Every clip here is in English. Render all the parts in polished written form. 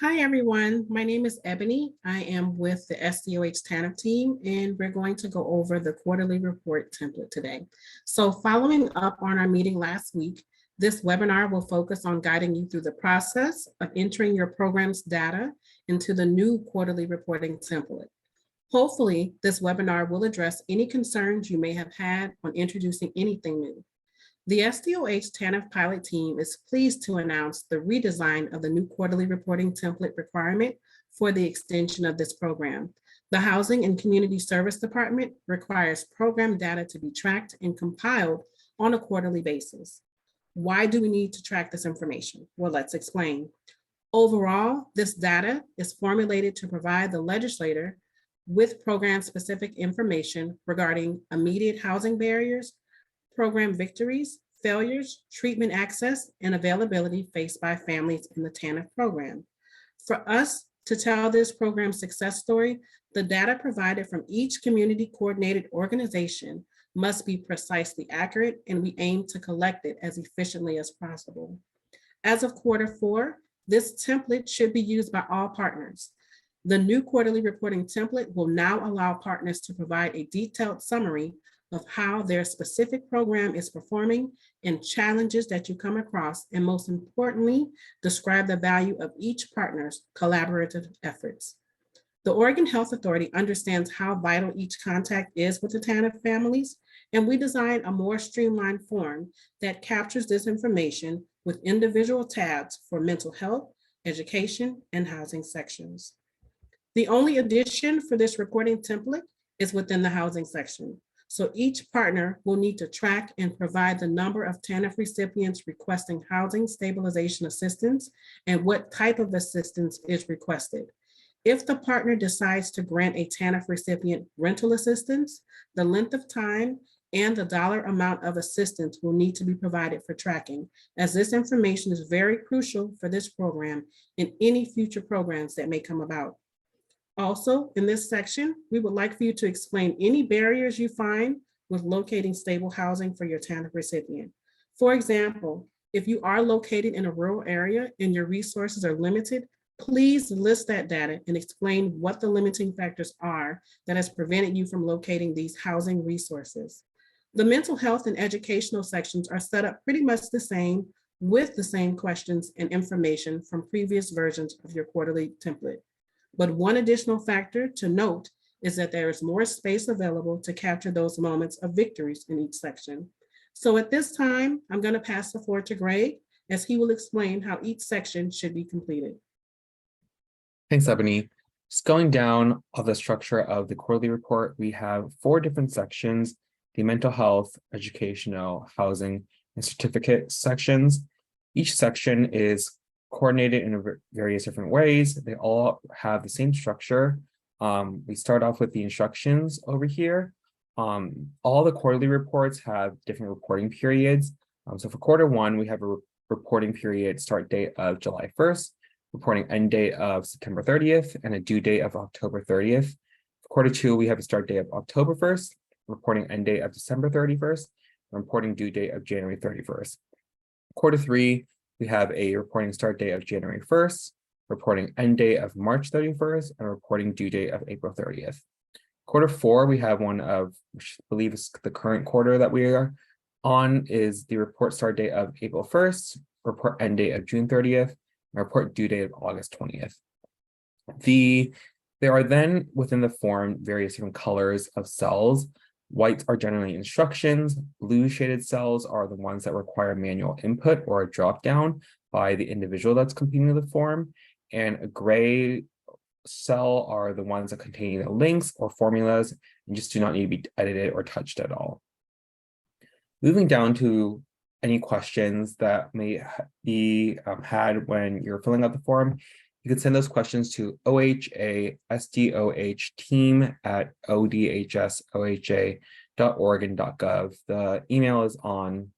Hi, everyone. My name is Ebony. I am with the SDOH TANF team, and we're going to go over the quarterly report template today. So following up on our meeting last week, this webinar will focus on guiding you through the process of entering your program's data into the new quarterly reporting template. Hopefully, this webinar will address any concerns you may have had on introducing anything new. The SDOH TANF pilot team is pleased to announce the redesign of the new quarterly reporting template requirement for the extension of this program. The Housing and Community Service Department requires program data to be tracked and compiled on a quarterly basis. Why do we need to track this information? Well, let's explain. Overall, this data is formulated to provide the legislator with program-specific information regarding immediate housing barriers, program victories, failures, treatment access, and availability faced by families in the TANF program. For us to tell this program success story, the data provided from each community coordinated organization must be precisely accurate, and we aim to collect it as efficiently as possible. As of Q4, this template should be used by all partners. The new quarterly reporting template will now allow partners to provide a detailed summary of how their specific program is performing and challenges that you come across, and most importantly, describe the value of each partner's collaborative efforts. The Oregon Health Authority understands how vital each contact is with the TANF families, and we designed a more streamlined form that captures this information with individual tabs for mental health, education, and housing sections. The only addition for this reporting template is within the housing section. So each partner will need to track and provide the number of TANF recipients requesting housing stabilization assistance and what type of assistance is requested. If the partner decides to grant a TANF recipient rental assistance, the length of time and the dollar amount of assistance will need to be provided for tracking, as this information is very crucial for this program and any future programs that may come about. Also, in this section, we would like for you to explain any barriers you find with locating stable housing for your TANF recipient. For example, if you are located in a rural area and your resources are limited, please list that data and explain what the limiting factors are that has prevented you from locating these housing resources. The mental health and educational sections are set up pretty much the same, with the same questions and information from previous versions of your quarterly template. But one additional factor to note is that there is more space available to capture those moments of victories in each section. So at this time, I'm going to pass the floor to Greg as he will explain how each section should be completed. Thanks, Ebony. Just going down of the structure of the quarterly report, we have 4 different sections: the mental health, educational, housing, and certificate sections. Each section is coordinated in various different ways. They all have the same structure. We start off with the instructions over here. All the quarterly reports have different reporting periods. So for Q1, we have a reporting period start date of July 1st, reporting end date of September 30th, and a due date of October 30th. For Q2, we have a start date of October 1st, reporting end date of December 31st, and reporting due date of January 31st. Q3, we have a reporting start date of January 1st, reporting end date of March 31st, and a reporting due date of April 30th. Q4, we have one of, which I believe is the current quarter that we are on, is the report start date of April 1st, report end date of June 30th, and report due date of August 20th. There are then within the form various different colors of cells. Whites are generally instructions. Blue shaded cells are the ones that require manual input or a drop down by the individual that's completing the form. And a gray cell are the ones that contain the links or formulas and just do not need to be edited or touched at all. Moving down to any questions that may be had when you're filling out the form, you can send those questions to ohasdohteam@odhsoha.oregon.gov. The email is on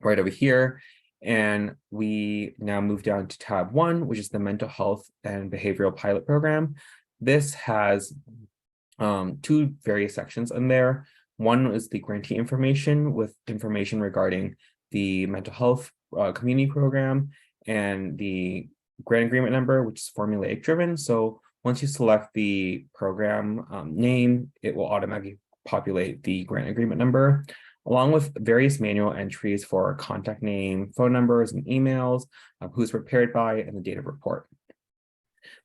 right over here. And we now move down to tab 1, which is the mental health and behavioral pilot program. This has 2 various sections in there. One is the grantee information with information regarding the mental health community program and the grant agreement number, which is formulaic driven. So once you select the program name, it will automatically populate the grant agreement number, along with various manual entries for contact name, phone numbers, and emails, who's prepared by, and the date of report.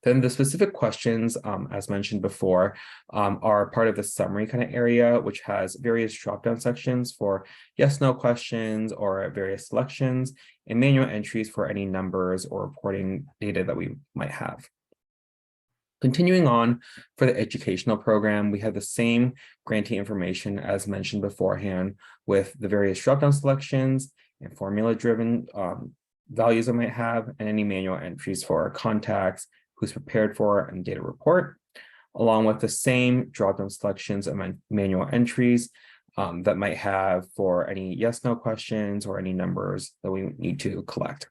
Then the specific questions, as mentioned before, are part of the summary kind of area, which has various drop-down sections for yes, no questions or various selections, and manual entries for any numbers or reporting data that we might have. Continuing on for the educational program, we have the same grantee information as mentioned beforehand with the various drop-down selections and formula-driven values I might have, and any manual entries for contacts, who's prepared for, and data report, along with the same drop-down selections and manual entries that might have for any yes, no questions or any numbers that we need to collect.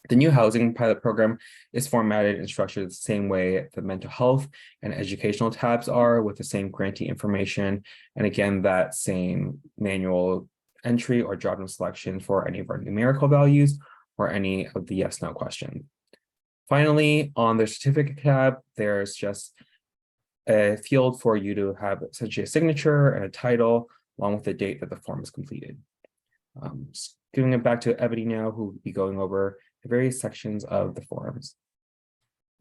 The new housing pilot program is formatted and structured the same way the mental health and educational tabs are, with the same grantee information. And again, that same manual entry or drop-down selection for any of our numerical values or any of the yes, no questions. Finally, on the certificate tab, there's just a field for you to have essentially a signature and a title, along with the date that the form is completed. Just giving it back to Ebony now, who will be going over the various sections of the forms.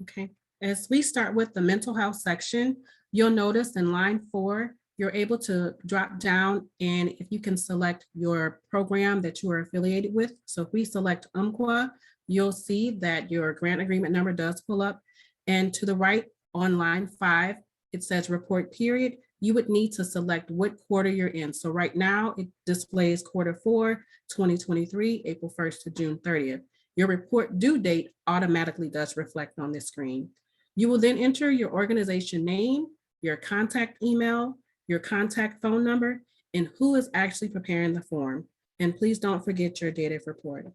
Okay, as we start with the mental health section, you'll notice in line 4, you're able to drop down, and if you can select your program that you are affiliated with. So if we select UMQA, you'll see that your grant agreement number does pull up. And to the right on line 5, it says report period. You would need to select what quarter you're in. So right now it displays quarter 4, 2023, April 1st to June 30th. Your report due date automatically does reflect on this screen. You will then enter your organization name, your contact email, your contact phone number, and who is actually preparing the form. And please don't forget your date of report.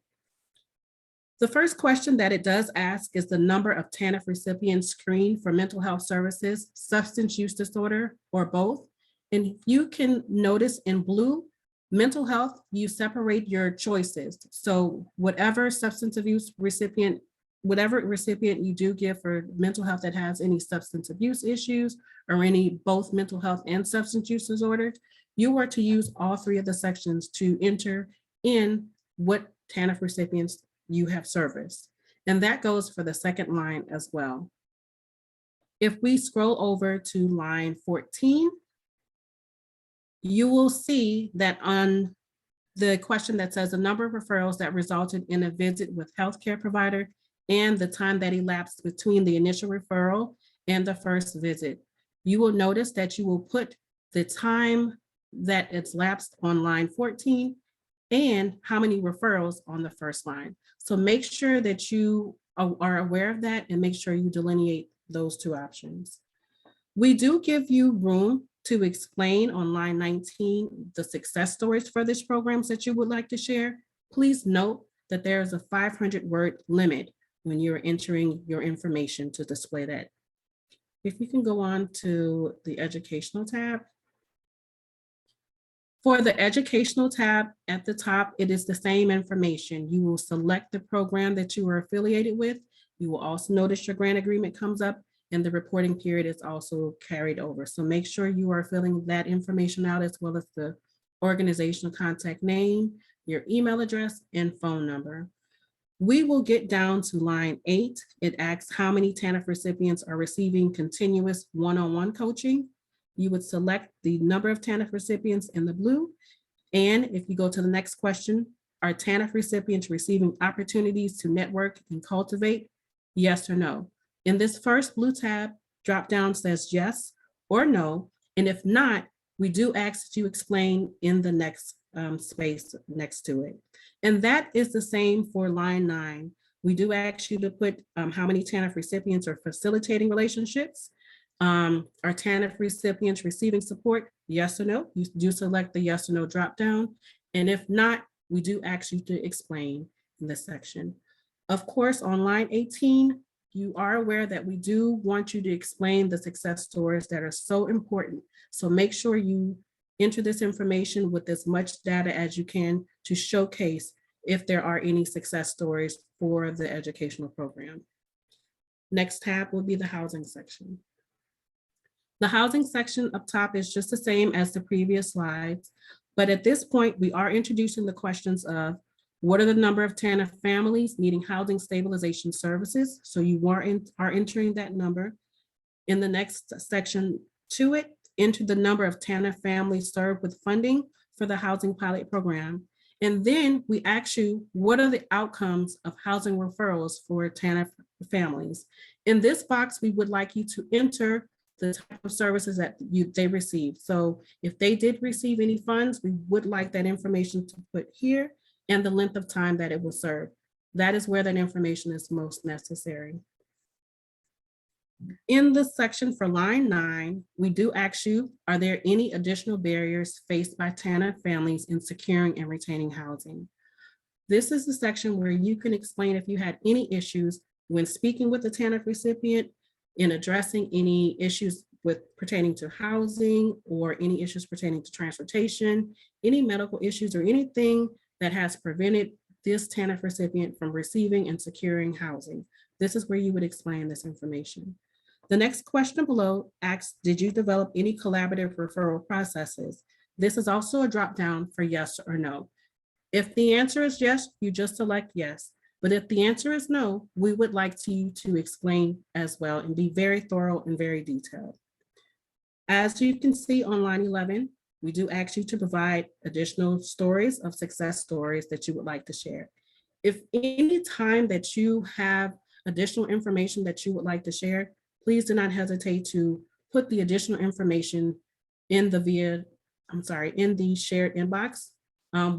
The first question that it does ask is the number of TANF recipients screened for mental health services, substance use disorder, or both. And you can notice in blue, mental health, you separate your choices. So whatever substance abuse recipient, whatever recipient you do give for mental health that has any substance abuse issues or any both mental health and substance use disorders, you are to use all 3 of the sections to enter in what TANF recipients you have serviced. And that goes for the second line as well. If we scroll over to line 14, you will see that on the question that says the number of referrals that resulted in a visit with healthcare provider and the time that elapsed between the initial referral and the first visit, you will notice that you will put the time that it's lapsed on line 14 and how many referrals on the first line. So make sure that you are aware of that and make sure you delineate those 2 options. We do give you room to explain on line 19 the success stories for this programs that you would like to share. Please note that there is a 500-word limit when you're entering your information to display that. If you can go on to the educational tab. For the educational tab at the top, it is the same information. You will select the program that you are affiliated with. You will also notice your grant agreement comes up and the reporting period is also carried over. So make sure you are filling that information out as well as the organizational contact name, your email address, and phone number. We will get down to line 8. It asks how many TANF recipients are receiving continuous one-on-one coaching. You would select the number of TANF recipients in the blue. And if you go to the next question, are TANF recipients receiving opportunities to network and cultivate? Yes or no. In this first blue tab, drop down says yes or no. And if not, we do ask that you explain in the next space next to it. And that is the same for line 9. We do ask you to put how many TANF recipients are facilitating relationships. Are TANF recipients receiving support? Yes or no? You do select the yes or no drop down. And if not, we do ask you to explain in this section. Of course, on line 18, you are aware that we do want you to explain the success stories that are so important. So make sure you enter this information with as much data as you can to showcase if there are any success stories for the educational program. Next tab will be the housing section. The housing section up top is just the same as the previous slides, but at this point, we are introducing the questions of what are the number of TANF families needing housing stabilization services? So you are entering that number. In the next section to it, enter the number of TANF families served with funding for the housing pilot program. And then we ask you, what are the outcomes of housing referrals for TANF families? In this box, we would like you to enter the type of services that they received. So if they did receive any funds, we would like that information to put here and the length of time that it was served. That is where that information is most necessary. In the section for line 9, we do ask you, are there any additional barriers faced by TANF families in securing and retaining housing? This is the section where you can explain if you had any issues when speaking with the TANF recipient, in addressing any issues pertaining to housing or any issues pertaining to transportation, any medical issues or anything that has prevented this TANF recipient from receiving and securing housing. This is where you would explain this information. The next question below asks, did you develop any collaborative referral processes? This is also a drop down for yes or no. If the answer is yes, you just select yes. But if the answer is no, we would like you to explain as well and be very thorough and very detailed. As you can see on line 11, we do ask you to provide additional stories of success stories that you would like to share. If any time that you have additional information that you would like to share, please do not hesitate to put the additional information in the shared inbox.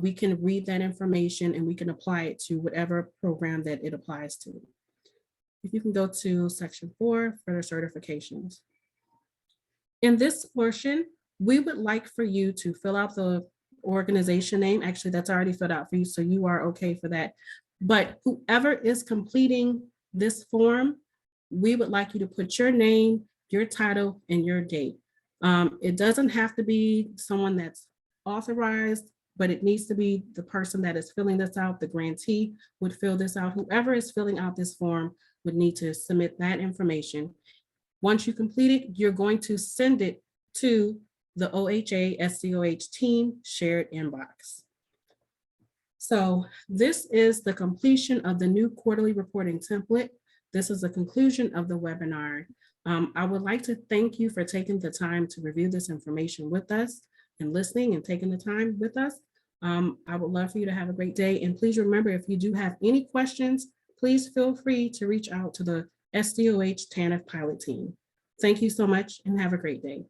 We can read that information and we can apply it to whatever program that it applies to. If you can go to section 4 for the certifications. In this portion, we would like for you to fill out the organization name. Actually, that's already filled out for you, so you are okay for that. But whoever is completing this form, we would like you to put your name, your title, and your date. It doesn't have to be someone that's authorized, but it needs to be the person that is filling this out. The grantee would fill this out. Whoever is filling out this form would need to submit that information. Once you complete it, you're going to send it to the OHA SDOH team shared inbox. So this is the completion of the new quarterly reporting template. This is the conclusion of the webinar. I would like to thank you for taking the time to review this information with us and listening and taking the time with us. I would love for you to have a great day. And please remember, if you do have any questions, please feel free to reach out to the SDOH TANF pilot team. Thank you so much and have a great day.